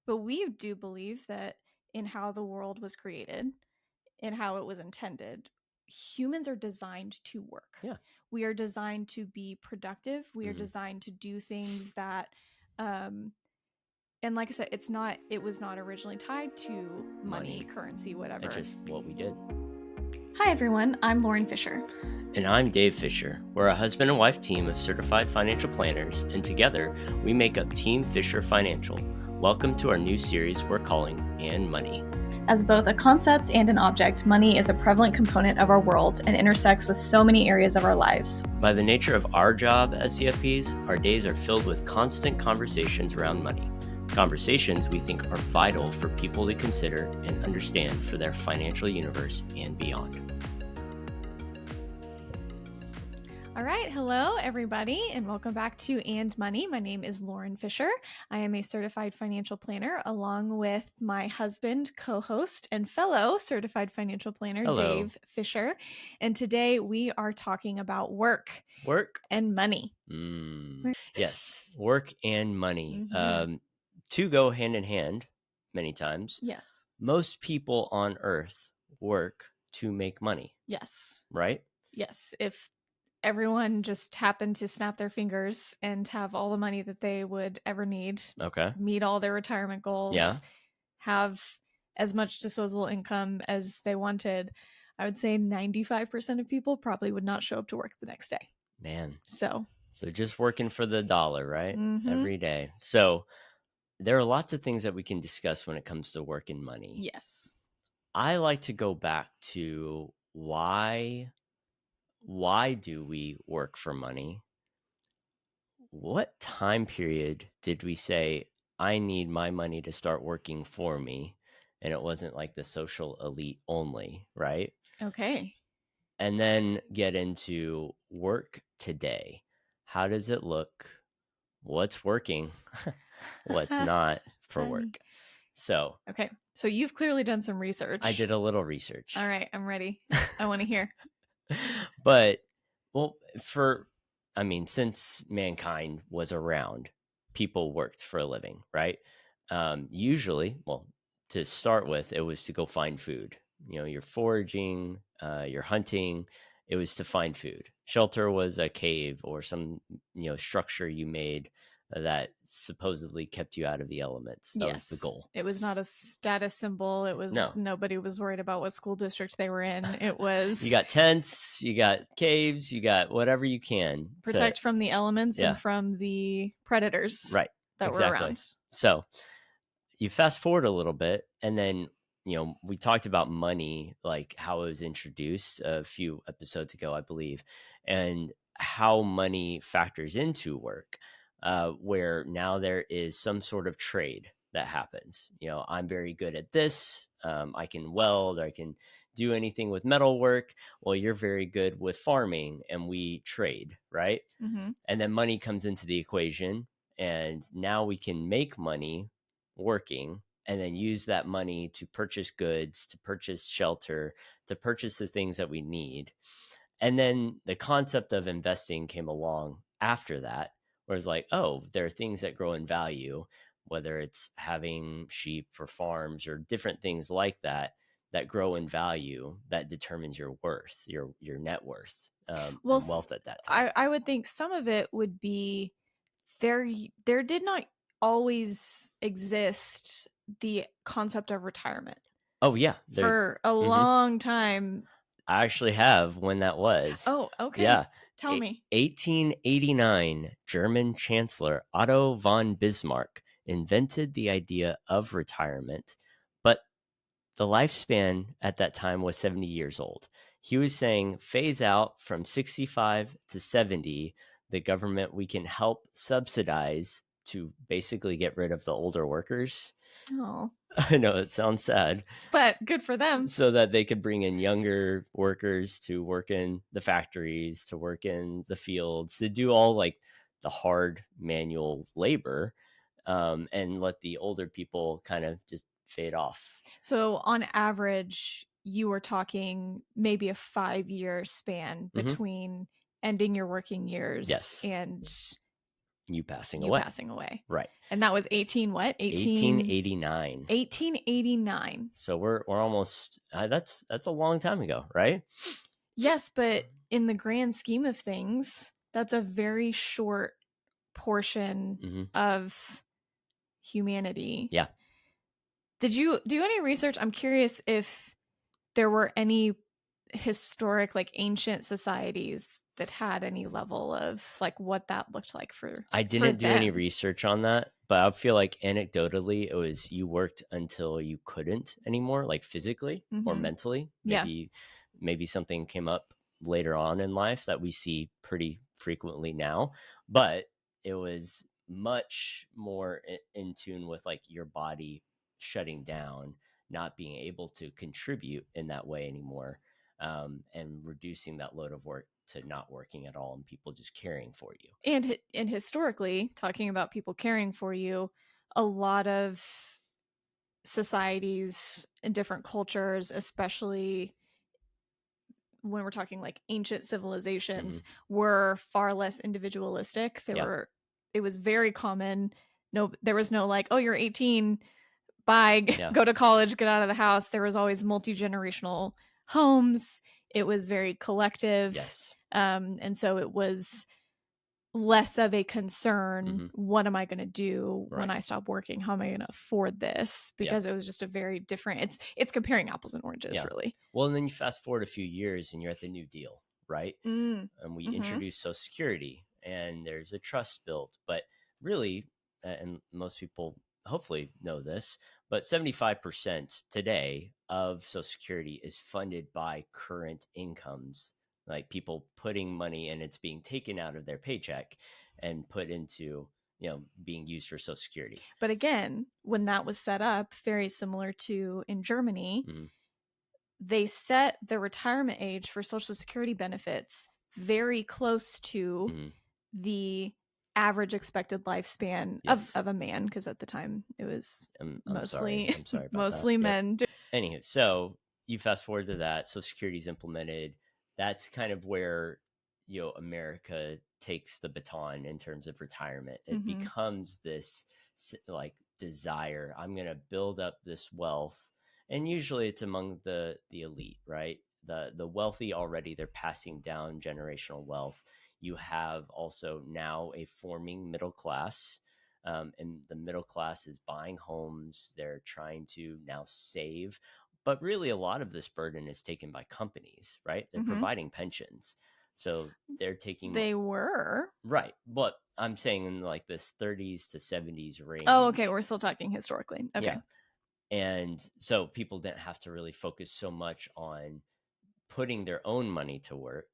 But we do believe that in how the world was created, in how it was intended, humans are designed to work. Yeah. We are designed to be productive. We are Mhm. designed to do things that, and like I said, it was not originally tied to money, currency, whatever. It's just what we did. Hi, everyone. I'm Lauren Fisher. And I'm Dave Fisher. We're a husband and wife team of certified financial planners, and together we make up Team Fisher Financial. Welcome to our new series we're calling And Money. As both a concept and an object, money is a prevalent component of our world and intersects with so many areas of our lives. By the nature of our job as CFPs, our days are filled with constant conversations around money. Conversations we think are vital for people to consider and understand for their financial universe and beyond. All right. Hello, everybody, and welcome back to And Money. My name is Lauren Fisher. I am a certified financial planner along with my husband, co-host, and fellow certified financial planner, Hello. Dave Fisher. And today we are talking about work and money. Yes, work and money. Mm-hmm. Two go hand in hand many times. Yes. Most people on earth work to make money. Yes. Right? Yes. If everyone just happened to snap their fingers and have all the money that they would ever need, Okay. meet all their retirement goals, have as much disposable income as they wanted, I would say 95% of people probably would not show up to work the next day. Man. So just working for the dollar, right? mm-hmm. Every day. So there are lots of things that we can discuss when it comes to work and money. Yes. I like to go back to why do we work for money? What time period did we say, I need my money to start working for me? And it wasn't like the social elite only, right? Okay. And then get into work today. How does it look? What's working? What's not for Funny. work? So, okay. So you've clearly done some research. I did a little research. All right. I'm ready. I want to hear. But, well, since mankind was around, people worked for a living, right? Usually, well, to start with, it was to go find food. You know, you're foraging, you're hunting. It was to find food. Shelter was a cave or some, structure you made that supposedly kept you out of the elements. That was the goal. It was not a status symbol. It was nobody was worried about what school district they were in. It was you got tents, you got caves, you got whatever you can protect from the elements and from the predators that were around. So you fast forward a little bit, and then we talked about money, like how it was introduced a few episodes ago, I believe, and how money factors into work, where now there is some sort of trade that happens. I'm very good at this. I can weld, or I can do anything with metal work. Well, you're very good with farming, and we trade, right? Mm-hmm. And then money comes into the equation, and now we can make money working and then use that money to purchase goods, to purchase shelter, to purchase the things that we need. And then the concept of investing came along after that, where it's like, oh, there are things that grow in value, whether it's having sheep or farms or different things like that grow in value, that determines your worth, your net worth, and wealth at that time. I would think some of it would be there did not always exist the concept of retirement. Oh, yeah. For a long time. I actually have when that was. Oh, okay. Yeah. Tell me. 1889, German Chancellor Otto von Bismarck invented the idea of retirement, but the lifespan at that time was 70 years old. He was saying, phase out from 65 to 70, the government, we can help subsidize to basically get rid of the older workers. Oh. I know it sounds sad, but good for them. So that they could bring in younger workers to work in the factories, to work in the fields, to do all like the hard manual labor, and let the older people kind of just fade off. So on average, you were talking maybe a 5-year span between ending your working years and you passing You away. passing away. Right. And that was 1889. 1889. So we're almost that's a long time ago, right? Yes, but in the grand scheme of things, that's a very short portion Mm-hmm. of humanity. Yeah. Did you do any research? I'm curious if there were any historic, like ancient societies that had any level of like what that looked like for I didn't do any them. research on that, but I feel like anecdotally it was you worked until you couldn't anymore, like physically or Mm-hmm. mentally. Yeah. Maybe something came up later on in life that we see pretty frequently now, but it was much more in tune with like your body shutting down, not being able to contribute in that way anymore, and reducing that load of work to not working at all and people just caring for you. And historically, talking about people caring for you, a lot of societies and different cultures, especially when we're talking like ancient civilizations, were far less individualistic. It was very common. No, there was no like, oh, you're 18, bye, go to college, get out of the house. There was always multi-generational homes. It was very collective. Yes. And so it was less of a concern. What am I going to do when I stop working? How am I going to afford this? Because it was just a very different, it's comparing apples and oranges, really. Well, and then you fast forward a few years and you're at the New Deal, right? And we introduce Social Security and there's a trust built, but really, and most people hopefully know this, but 75% today of Social Security is funded by current incomes, like people putting money and it's being taken out of their paycheck and put into, being used for Social Security. But again, when that was set up, very similar to in Germany, they set the retirement age for Social Security benefits very close to the average expected lifespan of a man, because at the time it was mostly men. Anywho, so you fast forward to that, Social Security is implemented. That's kind of where America takes the baton in terms of retirement. It becomes this like desire. I'm going to build up this wealth, and usually it's among the elite, right? The wealthy already, they're passing down generational wealth. You have also now a forming middle class, and the middle class is buying homes. They're trying to now save, but really a lot of this burden is taken by companies, right? They're providing pensions, so they're taking. They were right, but I'm saying in like this 30s to 70s range. Oh, okay. We're still talking historically. Okay. Yeah. And so people didn't have to really focus so much on putting their own money to work.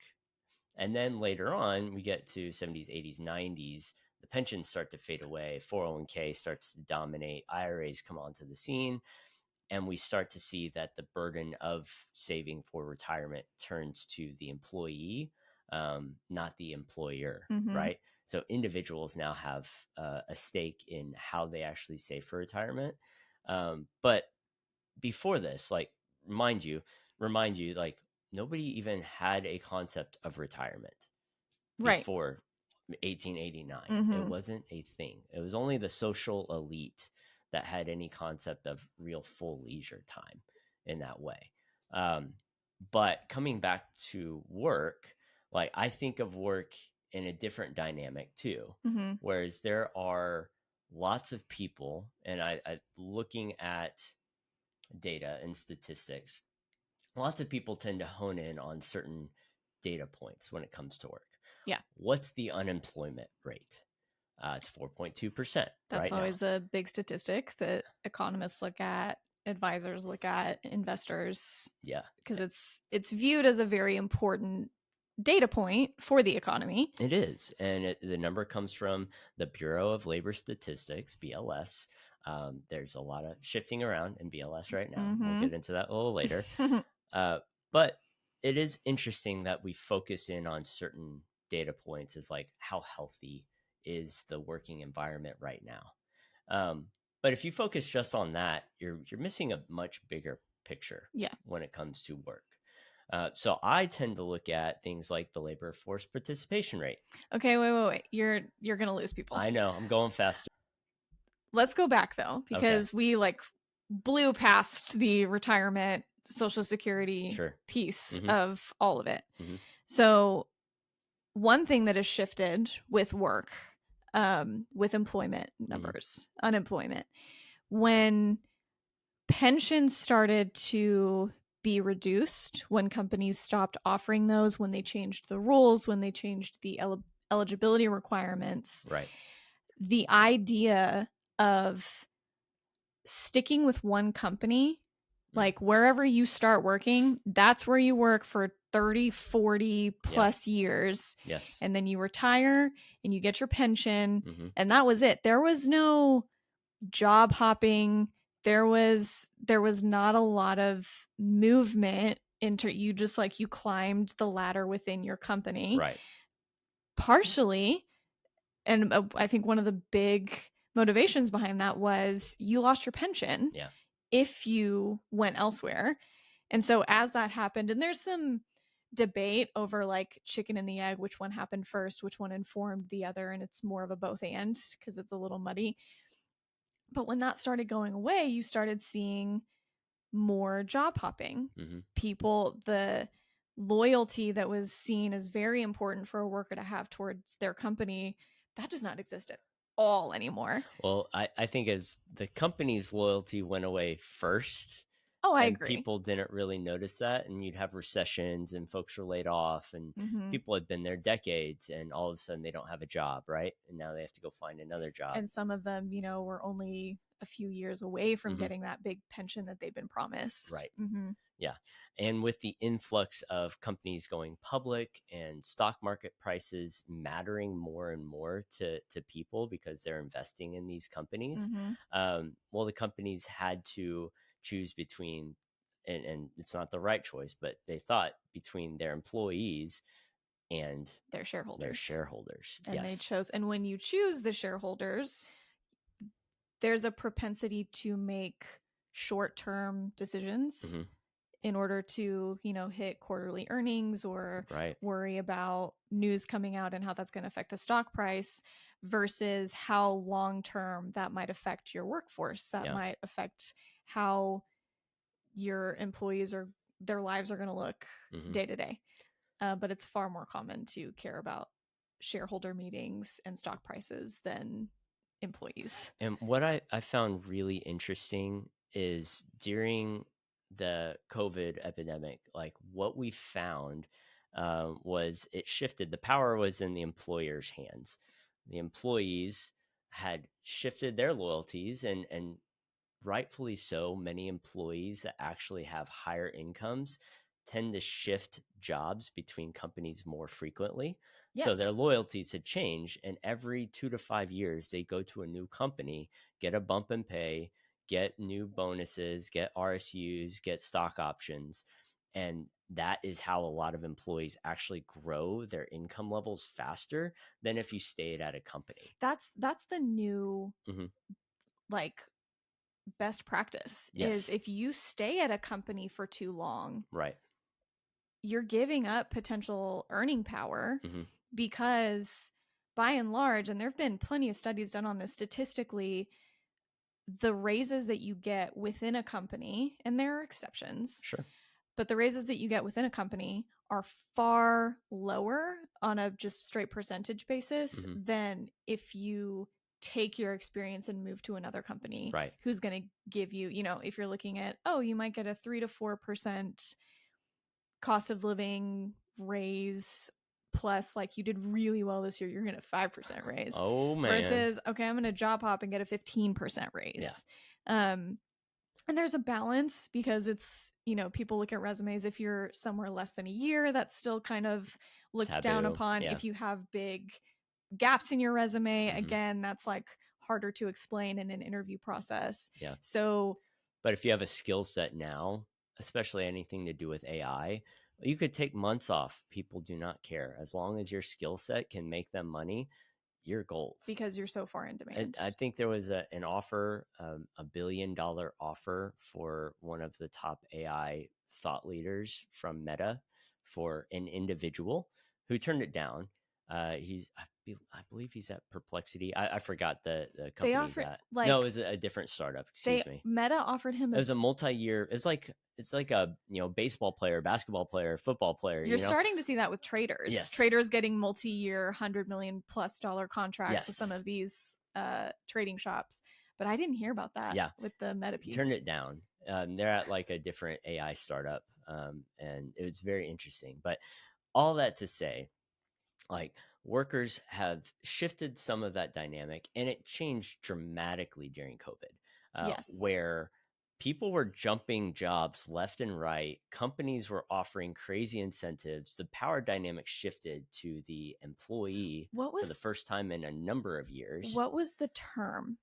And then later on, we get to 70s, 80s, 90s, the pensions start to fade away, 401k starts to dominate, IRAs come onto the scene, and we start to see that the burden of saving for retirement turns to the employee, not the employer, right? So individuals now have a stake in how they actually save for retirement. But before this, like, remind you, like, nobody even had a concept of retirement before 1889. It wasn't a thing. It was only the social elite that had any concept of real full leisure time in that way. But coming back to work, like, I think of work in a different dynamic too, whereas there are lots of people, and I looking at data and statistics, lots of people tend to hone in on certain data points when it comes to work. Yeah. What's the unemployment rate? It's 4.2%. That's right always now. a big statistic that economists look at, advisors look at, investors. Yeah. Because it's viewed as a very important data point for the economy. It is. And the number comes from the Bureau of Labor Statistics, BLS. There's a lot of shifting around in BLS right now. We'll get into that a little later. But it is interesting that we focus in on certain data points, as like how healthy is the working environment right now. But if you focus just on that, you're missing a much bigger picture when it comes to work. So I tend to look at things like the labor force participation rate. Okay, wait. You're gonna lose people. I know I'm going faster. Let's go back though, Okay, because we like blew past the retirement social security sure. piece Hmm. of all of it. Hmm. So one thing that has shifted with work, with employment Hmm. numbers, unemployment, when pensions started to be reduced, when companies stopped offering those, when they changed the rules, when they changed the eligibility requirements, Right. the idea of sticking with one company, Mm. like wherever you start working, that's where you work for 30, 40 Yeah. plus years. Yes. And then you retire and you get your pension. Hmm. And that was it. There was no job hopping. There was not a lot of movement into you, just like you climbed the ladder within your company. Right. Partially, and I think one of the big motivations behind that was you lost your pension Yeah. if you went elsewhere. And so as that happened, and there's some debate over like chicken and the egg, which one happened first, which one informed the other, and it's more of a both and because it's a little muddy. But when that started going away, you started seeing more job hopping. Hmm. People, the loyalty that was seen as very important for a worker to have towards their company, that does not exist at all anymore. Well, I think as the company's loyalty went away first, Oh, I and agree. people didn't really notice that, and you'd have recessions and folks were laid off, and Mm-hmm. people had been there decades, and all of a sudden they don't have a job, right? And now they have to go find another job. And some of them, were only a few years away from Hmm. getting that big pension that they'd been promised. Right. Mm-hmm. Yeah. And with the influx of companies going public and stock market prices mattering more and more to people because they're investing in these companies, Mm-hmm. well, the companies had to choose between, and it's not the right choice, but they thought between their employees and Their their shareholders. shareholders. And they Yes. chose, and when you choose the shareholders, there's a propensity to make short-term decisions Hmm. in order to, hit quarterly earnings or Right. worry about news coming out and how that's going to affect the stock price versus how long term that might affect your workforce, that Yeah. might affect how your employees or their lives are going to look Hmm. day to day. But it's far more common to care about shareholder meetings and stock prices than employees. And what I found really interesting is during the COVID epidemic, like what we found was it shifted. The power was in the employer's hands. The employees had shifted their loyalties, and rightfully so, many employees that actually have higher incomes tend to shift jobs between companies more frequently. So their Yes. loyalties had changed. And every 2 to 5 years, they go to a new company, get a bump in pay, get new bonuses, get RSUs, get stock options. And that is how a lot of employees actually grow their income levels faster than if you stayed at a company. That's the new, Hmm. like, best practice is Yes. if you stay at a company for too long, Right. you're giving up potential earning power Hmm. because by and large, and there have been plenty of studies done on this statistically, the raises that you get within a company, and there are exceptions, Sure. but the raises that you get within a company are far lower on a just straight percentage basis Hmm. than if you take your experience and move to another company Right. who's going to give you, if you're looking at, oh, you might get a 3 to 4% cost of living raise, plus like you did really well this year, you're going to 5% raise, Oh man. versus, okay, I'm going to job hop and get a 15% Yeah. raise. um and there's a balance because it's, people look at resumes. If you're somewhere less than a year, that's still kind of looked down Taboo. upon. Yeah. If you have big gaps in your resume, Hmm. again, that's like harder to explain in an interview process. Yeah. So, But if you have a skill set now, especially anything to do with AI, you could take months off. People do not care. As long as your skill set can make them money, you're gold. because you're so far in demand. And I think there was an offer, $1 billion offer for one of the top AI thought leaders from Meta for an individual who turned it down. I believe he's at Perplexity. I forgot the company he's offered, at. like- No, it was a different startup. Excuse me. Meta offered him It was a multi-year. It's like a baseball player, basketball player, football player. You're starting to see that with traders. Yes. Traders getting multi-year $100 million+ contracts with Yes. some of these trading shops. But I didn't hear about that. Yeah. With the Meta piece. Turned it down. They're at like a different AI startup, and it was very interesting. But all that to say, like, workers have shifted some of that dynamic, and it changed dramatically during COVID. Yes. Where people were jumping jobs left and right. Companies were offering crazy incentives. The power dynamic shifted to the employee for the first time in a number of years. What was the term?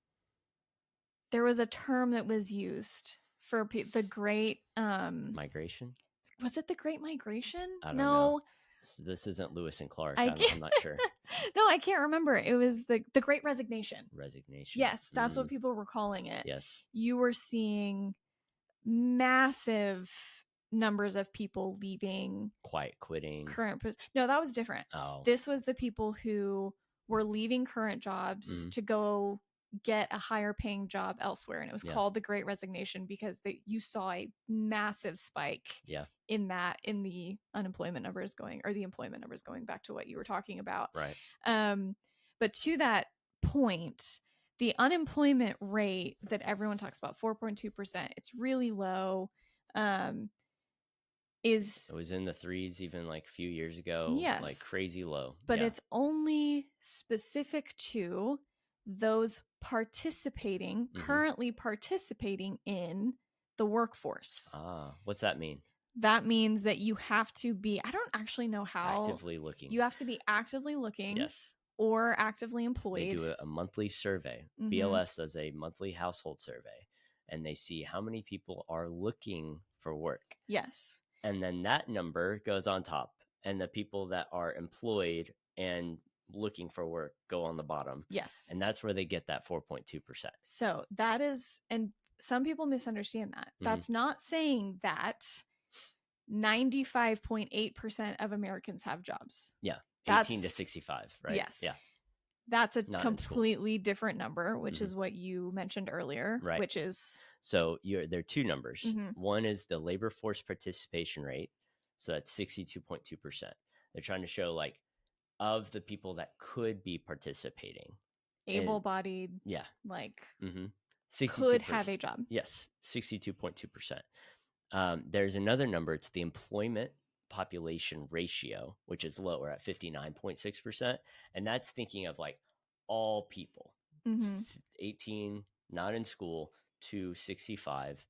There was a term that was used for the great migration. Was it the Great Migration? I don't know. This isn't Lewis and Clark. I'm not sure. No, I can't remember. It was the Great Resignation. Yes, that's what people were calling it. Yes. You were seeing massive numbers of people leaving. Quiet quitting. No, that was different. Oh. This was the people who were leaving current jobs to go get a higher paying job elsewhere. And it was called the Great Resignation because you saw a massive spike in the unemployment numbers going back to what you were talking about. Right. But to that point, the unemployment rate that everyone talks about, 4.2%, it's really low. It was in the threes even like a few years ago. Yes. Like crazy low. But it's only specific to those currently participating in the workforce. What's that mean? That means that you have to be, I don't actually know how. Actively looking. You have to be actively looking. Yes. Or actively employed. They do a monthly survey. BLS does a monthly household survey, and they see how many people are looking for work. Yes. And then that number goes on top, and the people that are employed and looking for work go on the bottom. Yes. And that's where they get that 4.2%. So that is, and some people misunderstand that. That's not saying that 95.8% of Americans have jobs. Yeah. 18 to 65, right? Yes. Yeah. That's a completely different number, which is what you mentioned earlier, right? Which is there are two numbers. One is the labor force participation rate, so that's 62.2%. They're trying to show like of the people that could be participating, able-bodied, like could have a job. Yes, 62.2%. There's another number. It's the employment population ratio, which is lower at 59.6%, and that's thinking of like all people 18 not in school to 65.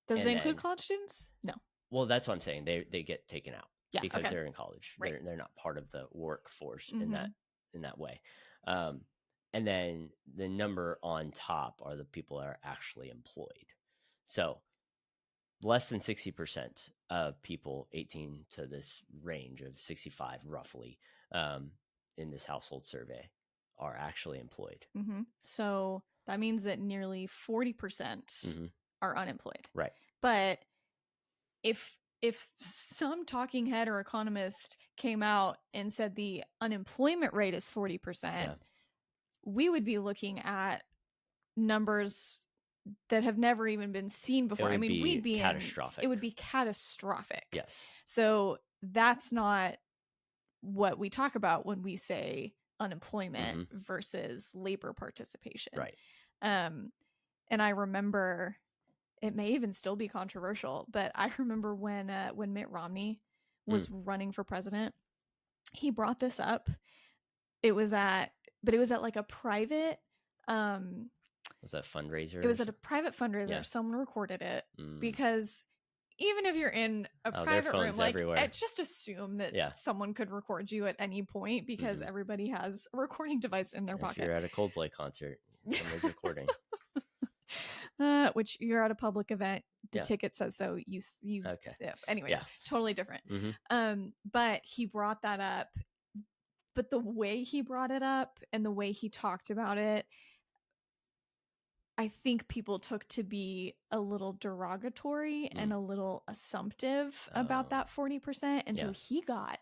Does it include college students? No. Well, that's what I'm saying. They get taken out because they're in college. Right. They're not part of the workforce in that way. And then the number on top are the people that are actually employed. So less than 60% of people 18 to this range of 65 roughly in this household survey are actually employed. So that means that nearly 40% are unemployed. Right. But if some talking head or economist came out and said the unemployment rate is 40%, we would be looking at numbers that have never even been seen before. I mean, we'd be catastrophic. It would be catastrophic. Yes. So that's not what we talk about when we say unemployment versus labor participation. Right. And I remember, it may even still be controversial, but I remember when Mitt Romney was running for president, he brought this up. It was at like a private was that a fundraiser? It was at a private fundraiser. Yeah. Someone recorded it because even if you're in a private room, like I just assume that someone could record you at any point because everybody has a recording device in their pocket. If you're at a Coldplay concert, someone's recording. Which you're at a public event, the ticket says so. You okay. Yeah. Anyways, totally different. But he brought that up but the way he brought it up and the way he talked about it, I think people took to be a little derogatory and a little assumptive about that 40%. And so Yeah. he got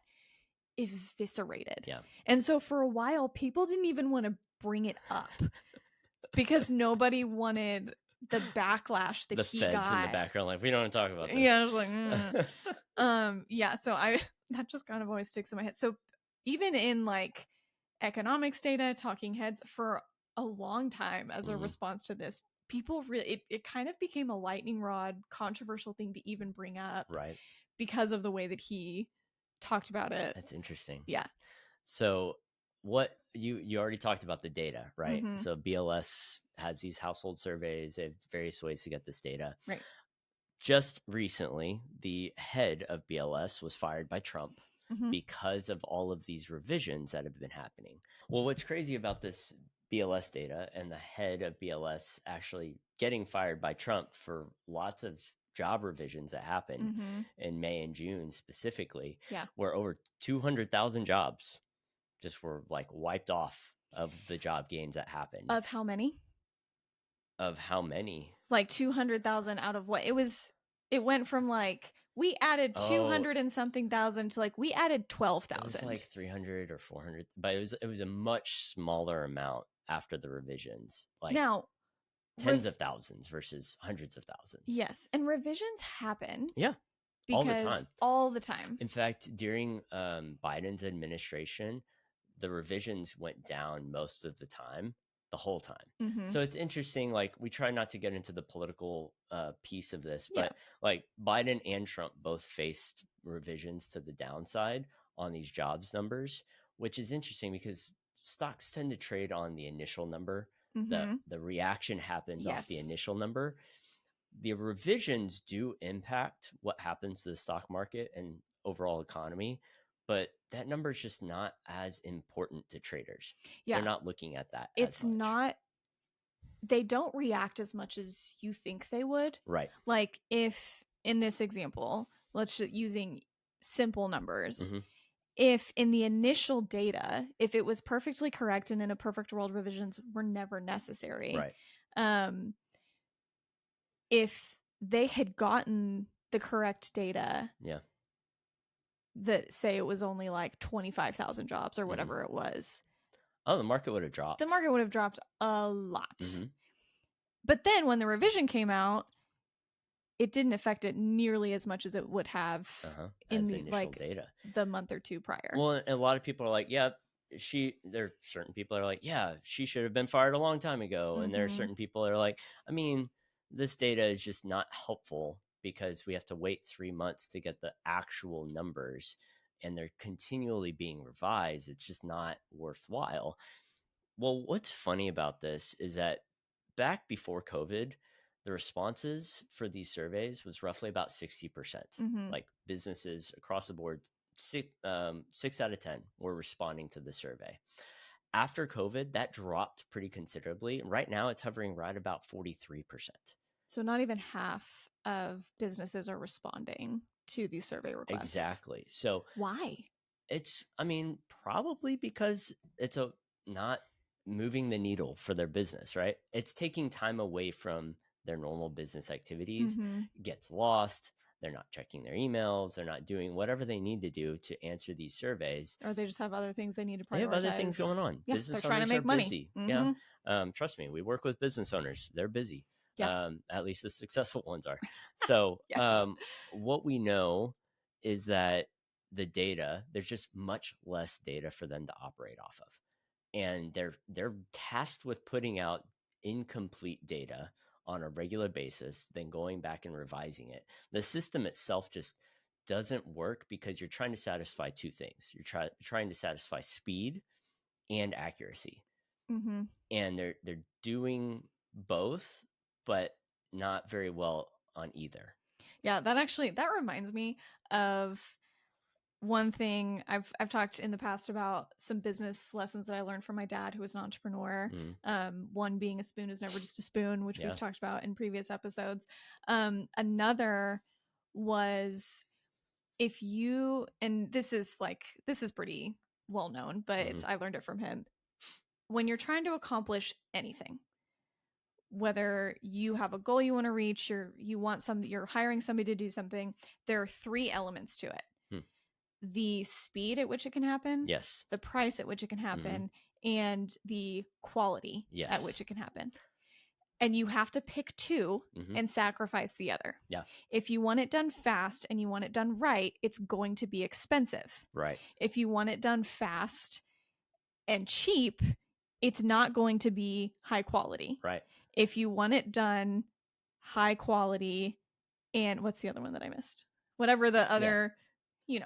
eviscerated. Yeah. And so for a while, people didn't even want to bring it up because nobody wanted the backlash that The he feds got. in the background, like, we don't want to talk about this. Yeah, I was like, yeah. So that just kind of always sticks in my head. So even in like economics data, talking heads for a long time as a response to this, people really, it kind of became a lightning rod, controversial thing to even bring up, Right. because of the way that he talked about it. That's interesting. Yeah. So what you already talked about the data, right? Mhm. So BLS has these household surveys. They have various ways to get this data. Right. Just recently, the head of BLS was fired by Trump Mhm. because of all of these revisions that have been happening. Well, what's crazy about this BLS data and the head of BLS actually getting fired by Trump for lots of job revisions that happened Mhm. in May and June specifically, Yeah. where over 200,000 jobs just were like wiped off of the job gains that happened. Of how many? Of how many? Like 200,000 out of what? It went from like we added 200 and something thousand to like we added 12,000. It was like 300 or 400, but it was a much smaller amount after the revisions. Like now tens of thousands versus hundreds of thousands. Yes, and revisions happen. Yeah. All the time. In fact, during Biden's administration, the revisions went down most of the time, the whole time. Mhm. So it's interesting. Like, we try not to get into the political piece of this, but like Biden and Trump both faced revisions to the downside on these jobs numbers, which is interesting because stocks tend to trade on the initial number. Mhm. The reaction happens off the Yes. initial number. The revisions do impact what happens to the stock market and overall economy, but that number is just not as important to traders. Yeah. They're not looking at that It's as much. not, they don't react as much as you think they would. Right. Like if in this example, let's just using simple numbers. Mhm. If in the initial data, if it was perfectly correct and in a perfect world, revisions were never necessary. Right. If they had gotten the correct data, Yeah. that say it was only like 25,000 jobs or whatever it was, Oh, the market would have dropped. the market would have dropped a lot. Mhm. But then when the revision came out, it didn't affect it nearly as much as it would have in As the initial like data. the month or two prior. Well, and a lot of people are like, yeah, there are certain people that are like, yeah, she should have been fired a long time ago. And there are certain people that are like, I mean, this data is just not helpful because we have to wait 3 months to get the actual numbers and they're continually being revised. It's just not worthwhile. Well, what's funny about this is that back before COVID, the responses for these surveys was roughly about 60%. Mhm. Like businesses across the board, 6 out of 10 were responding to the survey. After COVID, that dropped pretty considerably. Right now, it's hovering right about 43%. So not even half of businesses are responding to these survey requests. Exactly. So why? it's, I mean, probably because it's not moving the needle for their business, right? It's taking time away from their normal business activities, gets lost. They're not checking their emails. They're not doing whatever they need to do to answer these surveys. Or they just have other things they need to prioritize. They have other things going on. Yeah, Business they're trying to owners make are money. busy. Yeah. Trust me, we work with business owners. They're busy. Yeah. At least the successful ones are. So Yes. what we know is that the data, there's just much less data for them to operate off of. And they're tasked with putting out incomplete data on a regular basis, then going back and revising it. The system itself just doesn't work because you're trying to satisfy two things. You're trying to satisfy speed and accuracy. And they're doing both, but not very well on either. Yeah, that reminds me of one thing I've talked in the past about some business lessons that I learned from my dad, who was an entrepreneur. One being a spoon is never just a spoon, which we've talked about in previous episodes. Another was, if you, and this is pretty well known, but I learned it from him. When you're trying to accomplish anything, whether you have a goal you want to reach, you're hiring somebody to do something, there are 3 elements to it. The speed at which it can happen, Yes, the price at which it can happen, and the quality at which it can happen. And you have to pick 2 and sacrifice the other. Yeah. If you want it done fast and you want it done right, it's going to be expensive. Right. If you want it done fast and cheap, it's not going to be high quality. Right. If you want it done high quality and what's the other one that I missed? Whatever the other,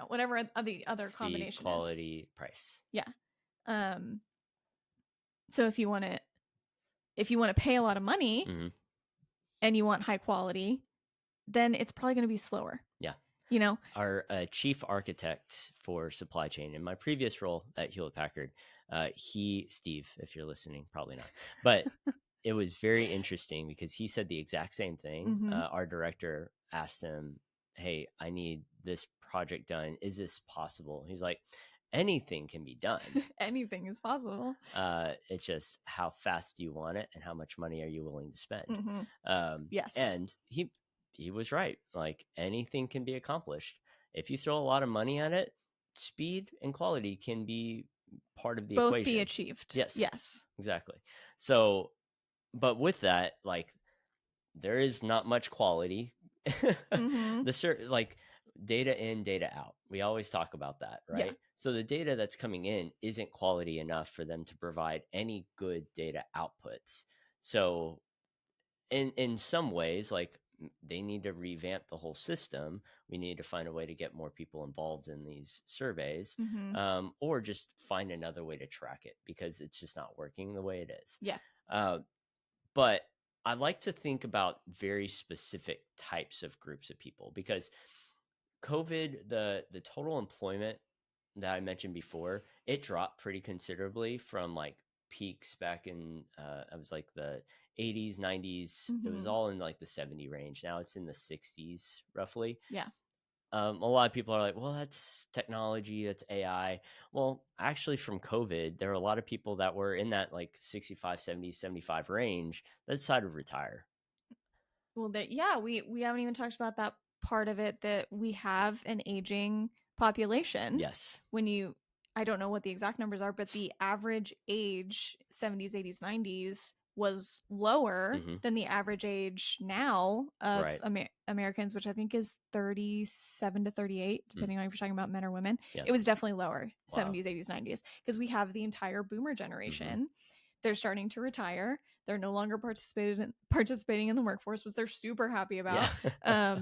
whatever the other Speed, combination quality, is. price. Yeah. So if you want to pay a lot of money and you want high quality, then it's probably going to be slower. Yeah. Our chief architect for supply chain in my previous role at Hewlett Packard, Steve, if you're listening, probably not, but it was very interesting because he said the exact same thing. Our director asked him, hey, I need this project done. Is this possible? He's like, anything can be done. Anything is possible. It's just how fast do you want it and how much money are you willing to spend? Yes. And he was right. Like anything can be accomplished. If you throw a lot of money at it, speed and quality can be part of the equation. Both be achieved. Yes. Exactly. So, but with that, like there is not much quality. Like data in, data out. We always talk about that, right? Yeah. So the data that's coming in isn't quality enough for them to provide any good data outputs. So in some ways, like they need to revamp the whole system. We need to find a way to get more people involved in these surveys, or just find another way to track it because it's just not working the way it is. Yeah. But I like to think about very specific types of groups of people because COVID, the total employment that I mentioned before, it dropped pretty considerably from like peaks back in I was like the 80s, 90s. It was all in like the 70 range. Now it's in the 60s roughly. Yeah. A lot of people are like, well, that's technology, that's AI. Well, actually from COVID, there are a lot of people that were in that like 65, 70, 75 range that decided to retire. Well, we haven't even talked about that part of it, that we have an aging population. Yes. I don't know what the exact numbers are, but the average age 70s, 80s, 90s was lower than the average age now of Americans, which I think is 37 to 38, depending on if you're talking about men or women. It was definitely lower, 70s, 80s, 90s, because we have the entire boomer generation. They're starting to retire. They're no longer participating in the workforce, which they're super happy about. Yeah.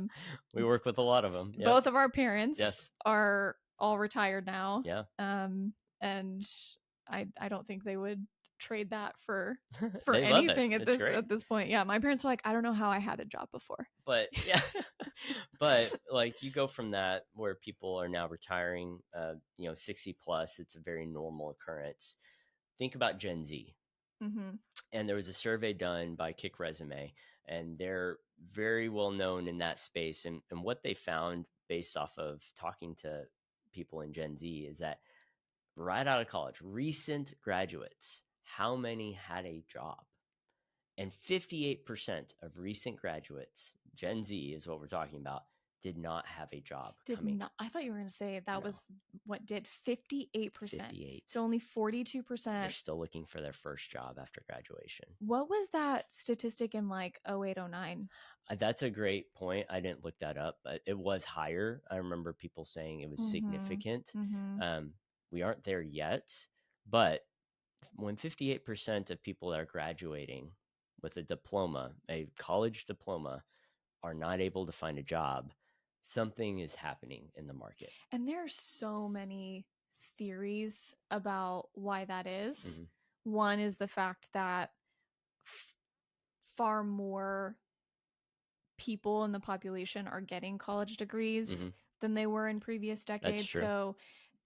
We work with a lot of them. Yep. Both of our parents are all retired now. Yeah. And I don't think they would trade that for anything at this point. Yeah, my parents were like, I don't know how I had a job before. But yeah, but like you go from that where people are now retiring, 60 plus, it's a very normal occurrence. Think about Gen Z. And there was a survey done by Kick Resume, and they're very well known in that space. And what they found based off of talking to people in Gen Z is that right out of college, recent graduates, how many had a job? And 58% of recent graduates, Gen Z is what we're talking about, did not have a job. I thought you were going to say that was what did 58%. 58. So only 42%. They're still looking for their first job after graduation. What was that statistic in like 08, 09? That's a great point. I didn't look that up, but it was higher. I remember people saying it was significant. We aren't there yet, but when 58% of people are graduating with a diploma, a college diploma, are not able to find a job, something is happening in the market. And there are so many theories about why that is. One is the fact that far more people in the population are getting college degrees than they were in previous decades. So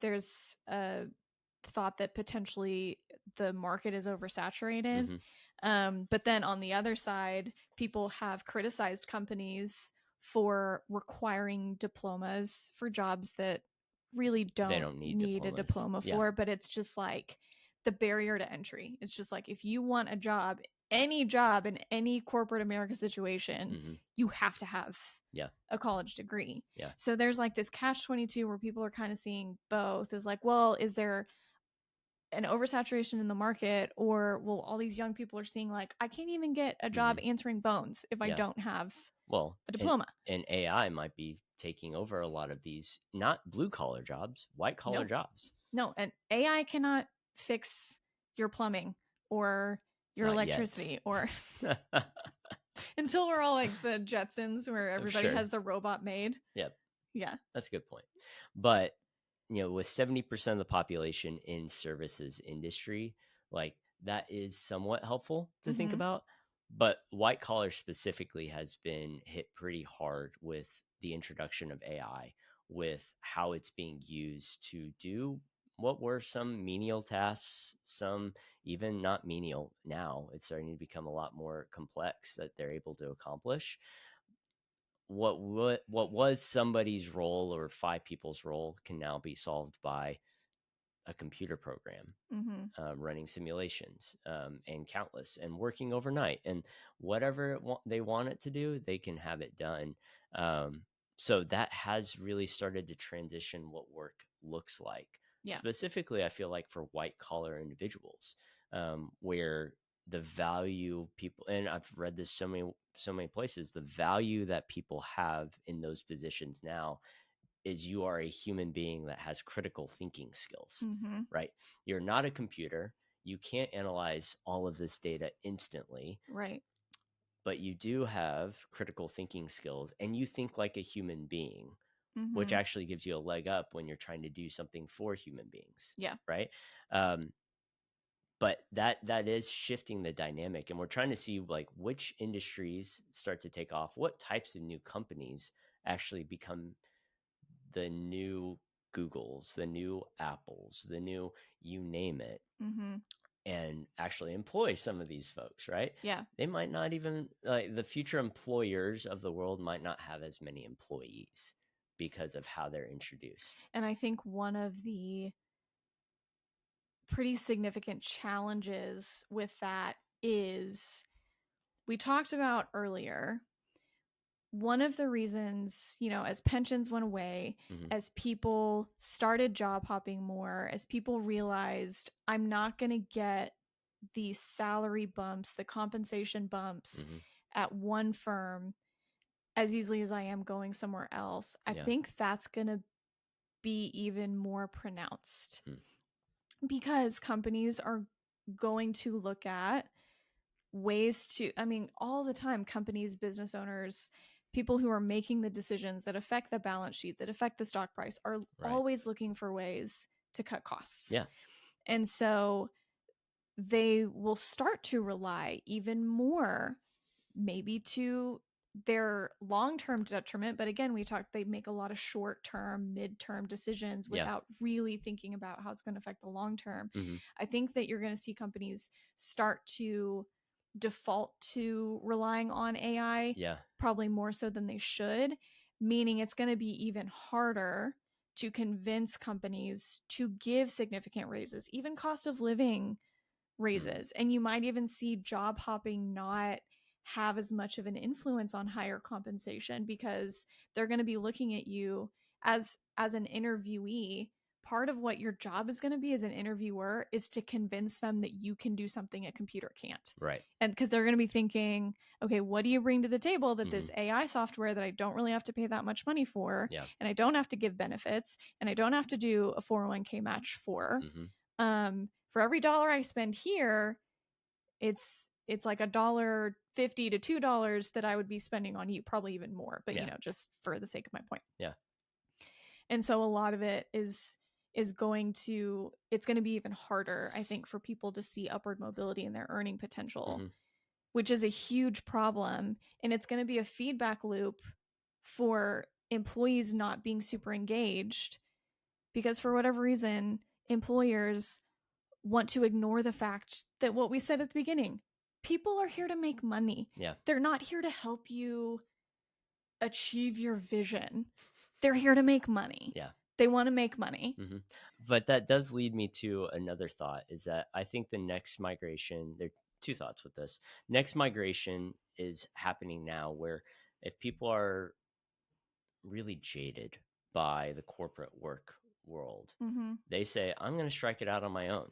there's a thought that potentially the market is oversaturated. But then on the other side, people have criticized companies for requiring diplomas for jobs that really They don't don't need need a diplomas. diploma Yeah. for, but it's just like the barrier to entry. It's just like if you want a job in any corporate America situation, hmm you have to have Yeah. a college degree. Yeah. So there's like this catch-22 where people are kind of seeing both is like, well, is there an oversaturation in the market, or well, all these young people are seeing like, I can't even get a job hmm answering phones if I Yeah. don't have Well, a diploma. and AI might be taking over a lot of these not blue collar jobs, white collar No, jobs. no, and AI cannot fix your plumbing or your Not yet. electricity or until we're all like the Jetsons where everybody Sure. has the robot made. Yep. Yeah. That's a good point. But, with 70% of the population in services industry, like that is somewhat helpful to think Mm-hmm. about. But white collar specifically has been hit pretty hard with the introduction of AI, with how it's being used to do what were some menial tasks, some even not menial now. It's starting to become a lot more complex that they're able to accomplish. What was somebody's role or five people's role can now be solved by a computer program, Mm-hmm. running simulations, and countless and working overnight and whatever they want it to do, they can have it done. um, so that has really started to transition what work looks like, Yeah. specifically I feel like for white collar individuals, where the value people, and I've read this so many places, the value that people have in those positions now is you are a human being that has critical thinking skills, Mm-hmm. right? You're not a computer. You can't analyze all of this data instantly, Right. but you do have critical thinking skills and you think like a human being, which Mm-hmm. actually gives you a leg up when you're trying to do something for human beings, Yeah. right? Um, but that is shifting the dynamic, and we're trying to see like which industries start to take off, what types of new companies actually become the new Googles, the new Apples, the new you name it, Mm-hmm. and actually employ some of these folks, right? Yeah. They might not even, like, the future employers of the world might not have as many employees because of how they're introduced. And I think one of the pretty significant challenges with that is we talked about earlier. One of the reasons, as pensions went away, hmm as people started job hopping more, as people realized I'm not going to get the salary bumps, the compensation bumps hmm at one firm as easily as I am going somewhere else, I Yeah. think that's going to be even more pronounced Hmm. because companies are going to look at ways to, I mean, all the time, companies, business owners, people who are making the decisions that affect the balance sheet, that affect the stock price, are Right. always looking for ways to cut costs. Yeah. And so they will start to rely even more, maybe to their long-term detriment, but again, we talked, they make a lot of short-term, mid-term decisions Yeah. without really thinking about how it's going to affect the long term. hmm I think that you're going to see companies start to default to relying on AI, Yeah. probably more so than they should, meaning it's going to be even harder to convince companies to give significant raises, even cost of living hmm raises. And you might even see job hopping not have as much of an influence on higher compensation because they're going to be looking at you as an interviewee. Part of what your job is going to be as an interviewer is to convince them that you can do something a computer can't. Right. And because they're going to be thinking, okay, what do you bring to the table that hmm this AI software that I don't really have to pay that much money for, Yeah. and I don't have to give benefits, and I don't have to do a 401k match for? hmm For every dollar I spend here, it's like $1.50 to $2 that I would be spending on you, probably even more, but Yeah. just for the sake of my point. Yeah. And so a lot of it is going to, it's going to be even harder, I think, for people to see upward mobility in their earning potential, hmm which is a huge problem. And it's going to be a feedback loop for employees not being super engaged because for whatever reason, employers want to ignore the fact that what we said at the beginning, people are here to make money. Yeah. They're not here to help you achieve your vision. They're here to make money. Yeah. They want to make money. Mhm. But that does lead me to another thought, is that I think the next migration, there are two thoughts with this. Next migration is happening now, where if people are really jaded by the corporate work world, Mm-hmm. they say, I'm going to strike it out on my own.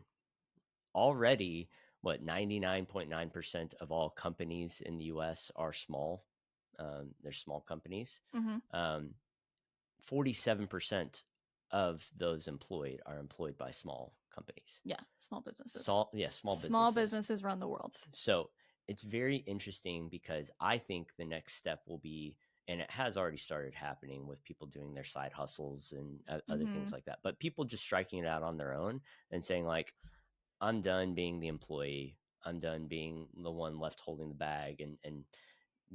Already, what, 99.9% of all companies in the US are small. They're small companies. Mm-hmm. Um, 47% of those employed are employed by small companies. Yeah, small businesses. Small Small businesses. businesses run the world. So it's very interesting, because I think the next step will be, and it has already started happening with people doing their side hustles and other Mm-hmm. things like that, but people just striking it out on their own and saying, like, I'm done being the employee. I'm done being the one left holding the bag and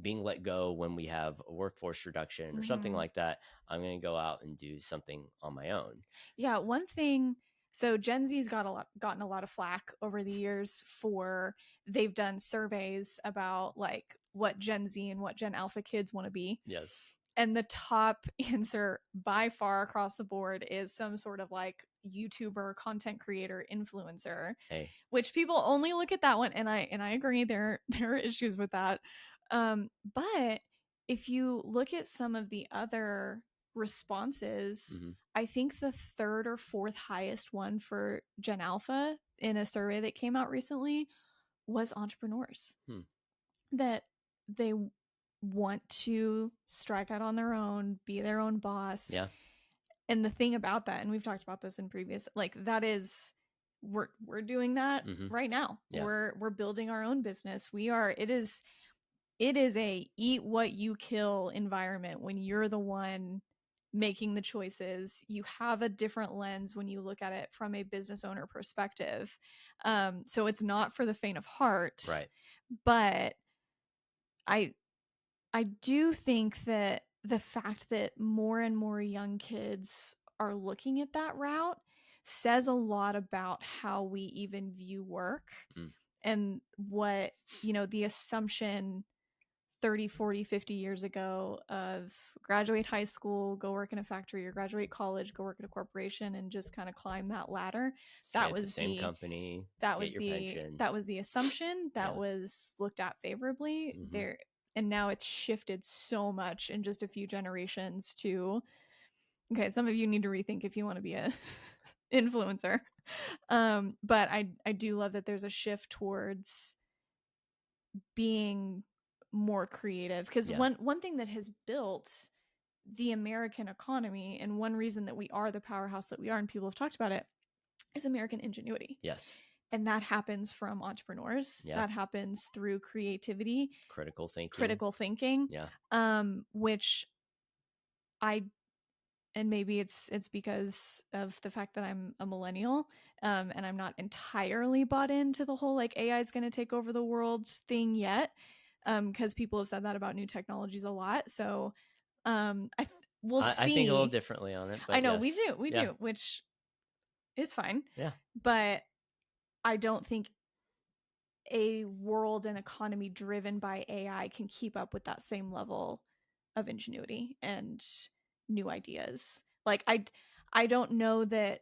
being let go when we have a workforce reduction or something Mm-hmm. like that. I'm going to go out and do something on my own. Yeah, one thing. So Gen Z's gotten a lot of flack over the years for they've done surveys about like what Gen Z and what Gen Alpha kids want to be. Yes. And the top answer by far across the board is some sort of like YouTuber, content creator, influencer, Hey. which people only look at that one, and I agree there are issues with that. But if you look at some of the other responses, Mm-hmm. I think the third or fourth highest one for Gen Alpha in a survey that came out recently was entrepreneurs. Hmm. That they want to strike out on their own, be their own boss. Yeah. And the thing about that, and we've talked about this in previous, like that is we're doing that Mm-hmm. right now. Yeah. We're building our own business. It is a eat what you kill environment when you're the one making the choices. You have a different lens when you look at it from a business owner perspective. So it's not for the faint of heart. Right. But I I do think that the fact that more and more young kids are looking at that route says a lot about how we even view work Mm. and what, the assumption 30, 40, 50 years ago of graduate high school, go work in a factory, or graduate college, go work at a corporation and just kind of climb that ladder. Stay That at the was same the company, that get was your the pension. that was the assumption that Yeah. was looked at favorably Mm-hmm. there. And now it's shifted so much in just a few generations to, okay, some of you need to rethink if you want to be a influencer. But I do love that there's a shift towards being more creative, because Yeah. one thing that has built the American economy, and one reason that we are the powerhouse that we are and people have talked about it, is American ingenuity. Yes. And that happens from entrepreneurs. Yeah. That happens through creativity, Critical thinking. Yeah. Which I and maybe it's because of the fact that I'm a millennial, and I'm not entirely bought into the whole like AI is going to take over the world thing yet, because people have said that about new technologies a lot. So we'll I think a little see. differently on it, I but know we yes. do, Yeah. which is fine. Yeah. But I don't think a world and economy driven by AI can keep up with that same level of ingenuity and new ideas. Like I don't know that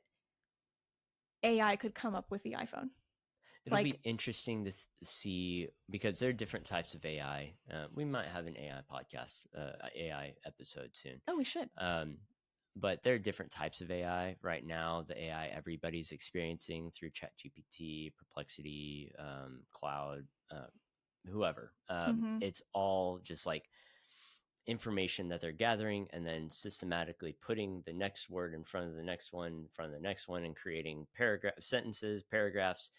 AI could come up with the iPhone. It'll Like, be interesting to see, because there are different types of AI. We might have an AI podcast, AI episode soon. oh, we should. But there are different types of AI right now. The AI everybody's experiencing through ChatGPT, Perplexity, Cloud, whoever. Mm-hmm. It's all just like information that they're gathering and then systematically putting the next word in front of the next one, in front of the next one, and creating sentences, paragraphs,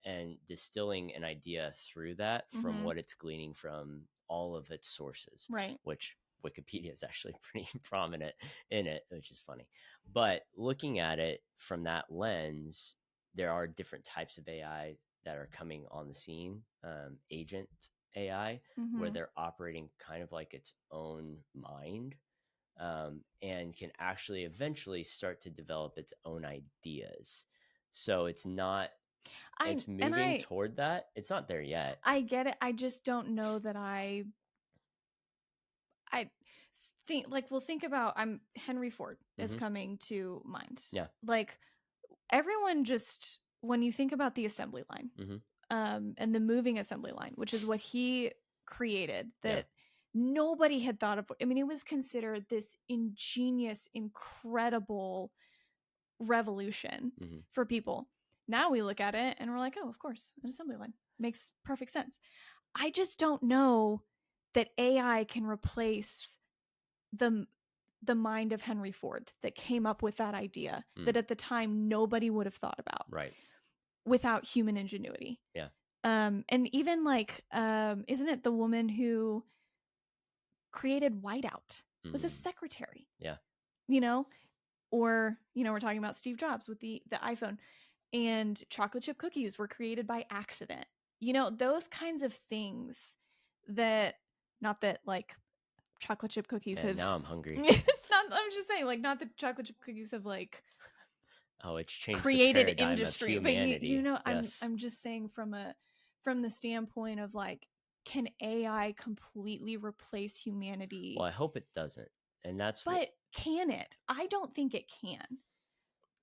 and distilling an idea through that from Mm-hmm. what it's gleaning from all of its sources, Right. which Wikipedia is actually pretty prominent in it, which is funny. But looking at it from that lens, there are different types of AI that are coming on the scene. Agent AI, where Mm-hmm. they're operating kind of like its own mind, and can actually eventually start to develop its own ideas. So it's not, I it's and moving I toward that. It's not there yet. I get it. I just don't know that I think like we'll think about Henry Ford is Mhm. coming to mind. Yeah. Like everyone just when you think about the assembly line, Mhm. and the moving assembly line, which is what he created, Yeah. that nobody had thought of. I mean, it was considered this ingenious, incredible revolution Mhm. for people. Now we look at it and we're like, oh, of course, an assembly line makes perfect sense. I just don't know that AI can replace the the mind of Henry Ford that came up with that idea that Mm. at the time nobody would have thought about Right. without human ingenuity. Yeah. And even like, isn't it the woman who created Whiteout was a Mm. secretary, Yeah. you know? Or, we're talking about Steve Jobs with the iPhone, and chocolate chip cookies were created by accident. Those kinds of things that, not that like chocolate chip cookies And have, now I'm hungry. I'm just saying, like, not that chocolate chip cookies have like Oh, it's changed the created paradigm of industry, but humanity. Yes. I'm just saying from the standpoint of like, can AI completely replace humanity? Well, I hope it doesn't. And that's what. But can it? I don't think it can.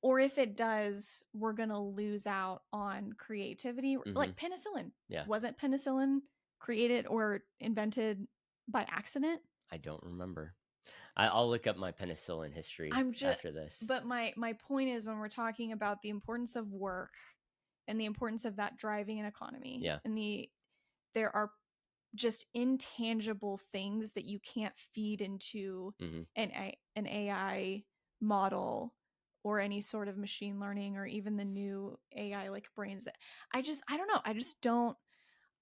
Or if it does, we're going to lose out on creativity. Mhm. Like penicillin. Yeah. Wasn't penicillin created or invented by accident? I don't remember. I'll look up my penicillin history I'm just after this. But my point is, when we're talking about the importance of work and the importance of that driving an economy, Yeah. and there are just intangible things that you can't feed into Mhm. an AI model or any sort of machine learning, or even the new AI like brains, that I don't know.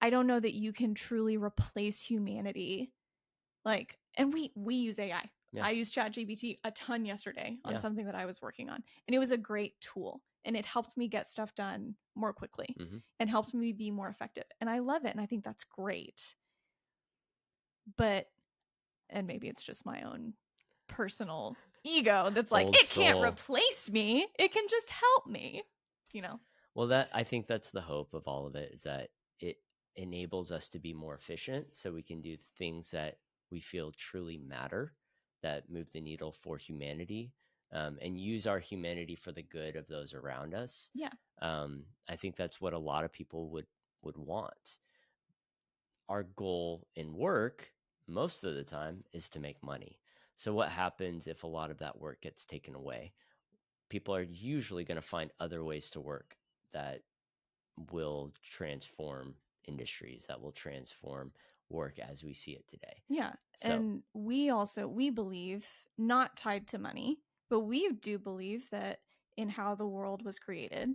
I don't know that you can truly replace humanity. Like, and we use AI. Yeah. I used ChatGPT a ton yesterday on Yeah. something that I was working on, and it was a great tool, and it helped me get stuff done more quickly Mhm. and helped me be more effective. And I love it, and I think that's great. But, and maybe it's just my own personal ego that's like, Old it can't soul. replace me, it can just help me, you know. Well, I think that's the hope of all of it, is that it enables us to be more efficient so we can do things that we feel truly matter, that move the needle for humanity, and use our humanity for the good of those around us. Yeah. I think that's what a lot of people would want. Our goal in work most of the time is to make money. So what happens if a lot of that work gets taken away? People are usually going to find other ways to work that will transform industries, that will transform work as we see it today. Yeah. So, And we believe, not tied to money, but we do believe that in how the world was created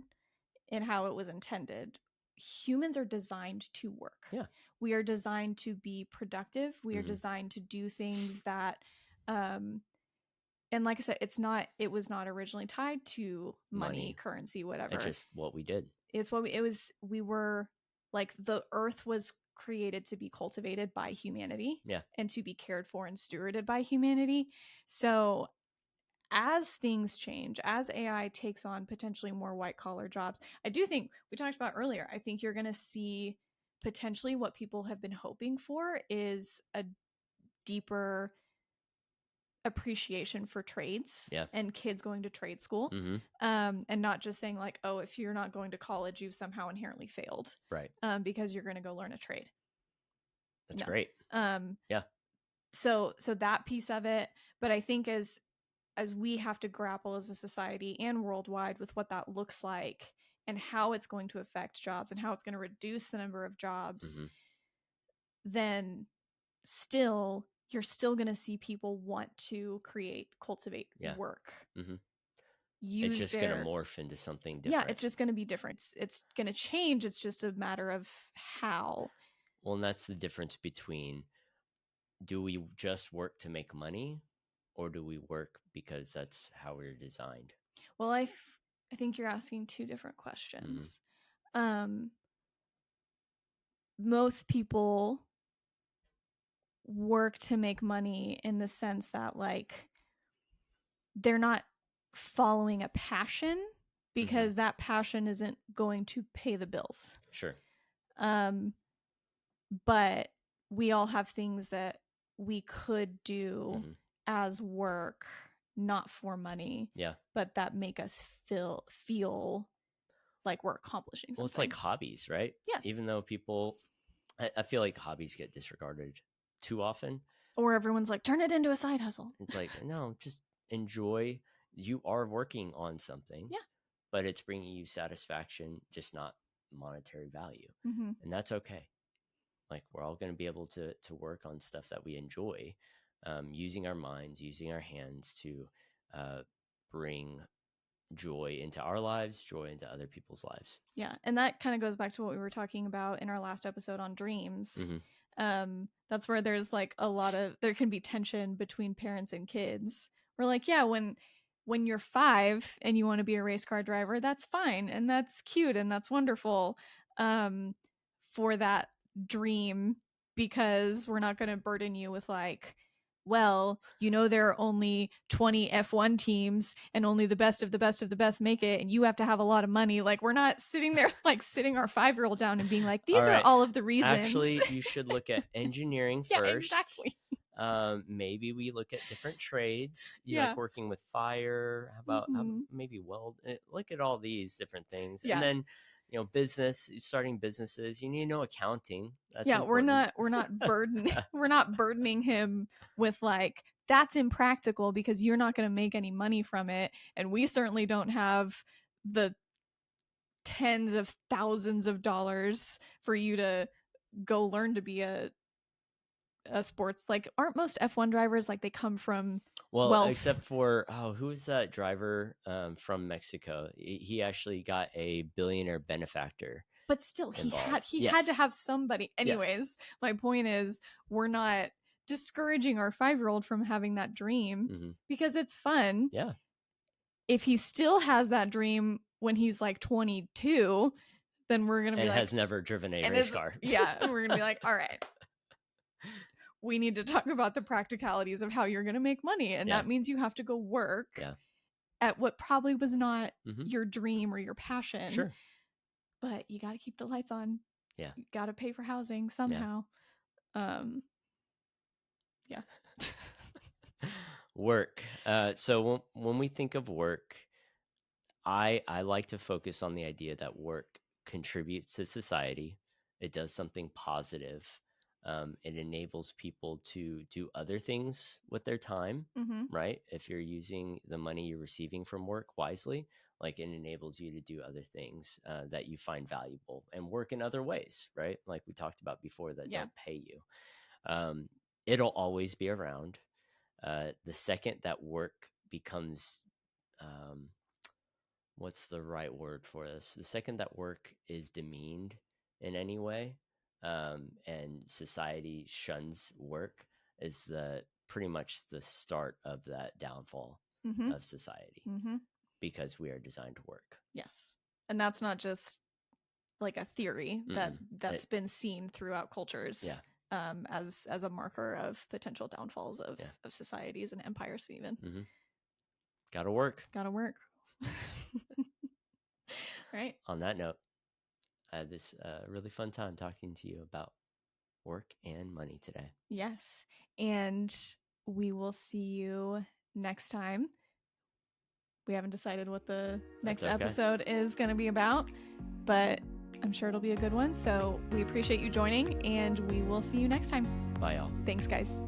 and how it was intended, humans are designed to work. yeah. We are designed to be productive. We are Hmm. designed to do things that, and like I said, it was not originally tied to money, Money. currency, It's whatever. just what we did. It's what we were like, the earth was created to be cultivated by humanity Yeah. and to be cared for and stewarded by humanity. So as things change, as AI takes on potentially more white collar jobs, I do think we talked about earlier, I think you're going to see potentially what people have been hoping for is a deeper appreciation for trades Yeah. and kids going to trade school, Hmm. and not just saying like, oh, if you're not going to college, you've somehow inherently failed, Right. because you're going to go learn a trade. That's No. great. um Yeah. so that piece of it. But I think as we have to grapple as a society and worldwide with what that looks like and how it's going to affect jobs and how it's going to reduce the number of jobs, Hmm. then you're still going to see people want to cultivate Yeah. work, Hmm. It's use just going to their, morph into something yeah, different. it's just going to be different. It's going to change. It's just a matter of how. Well, and that's the difference between, do we just work to make money, or do we work because that's how we're designed? Well, I think you're asking two different Hmm. questions. um Most people work to make money in the sense that like they're not following a passion, Hmm. because that passion isn't going to pay the bills. Sure. um but we all have things that we could do Mhm. as work, not for money, Yeah. but that make us feel like we're accomplishing something. Well, it's like hobbies, right? Yes. Even though people, I feel like hobbies get disregarded too often. Or everyone's like, turn it into a side hustle. It's like, no, just enjoy. You are working on something, Yeah. but it's bringing you satisfaction, just not monetary value. Mm-hmm. And that's okay. Like, we're all going to be able to work on stuff that we enjoy, using our minds, using our hands to bring joy into our lives, joy into other people's lives. Yeah. And that kind of goes back to what we were talking about in our last episode on dreams. Mm-hmm. That's where there's like there can be tension between parents and kids. We're like, yeah, when you're 5 and you want to be a race car driver, that's fine. And that's cute and that's wonderful for that dream, because we're not going to burden you with like, well, there are only 20 F1 teams and only the best of the best of the best make it, and you have to have a lot of money. Like, we're not sitting there like sitting our 5-year-old down and being like, these are all of the reasons. Actually, you should look at engineering yeah, first. Exactly. Maybe we look at different trades. You like working with fire. How about maybe weld? Look at all these different things. And then, business, starting businesses, you need to know accounting. That's important. we're not burdening him with like, that's impractical because you're not going to make any money from it. And we certainly don't have the tens of thousands of dollars for you to go learn to be a sports, like, aren't most F1 drivers like they come from wealth? Except for who is that driver from Mexico? He actually got a billionaire benefactor. But still, involved. he had to have somebody. Anyways, my point is, we're not discouraging our 5-year-old from having that dream because it's fun. Yeah. If he still has that dream when he's like 22, then we're gonna be has never driven a race car. Yeah, and we're gonna be like, all right, we need to talk about the practicalities of how you're gonna make money, and that means you have to go work at what probably was not your dream or your passion. Sure. But you got to keep the lights on. Yeah. You got to pay for housing somehow. Yeah. Work. So when we think of work, I like to focus on the idea that work contributes to society. It does something positive. It enables people to do other things with their time, right? If you're using the money you're receiving from work wisely, like, it enables you to do other things that you find valuable and work in other ways, right? Like we talked about before, that don't pay you. It'll always be around. The second that work becomes, what's the right word for this? The second that work is demeaned in any way, and society shuns work, is pretty much the start of that downfall of society, because we are designed to work. Yes. And that's not just like a theory that's been seen throughout cultures. Yeah. As a marker of potential downfalls of societies and empires even. Gotta work. Right. On that note, I had this really fun time talking to you about work and money today. Yes. And we will see you next time. We haven't decided what the next episode is going to be about, but I'm sure it'll be a good one. So we appreciate you joining, and we will see you next time. Bye, y'all. Thanks, guys.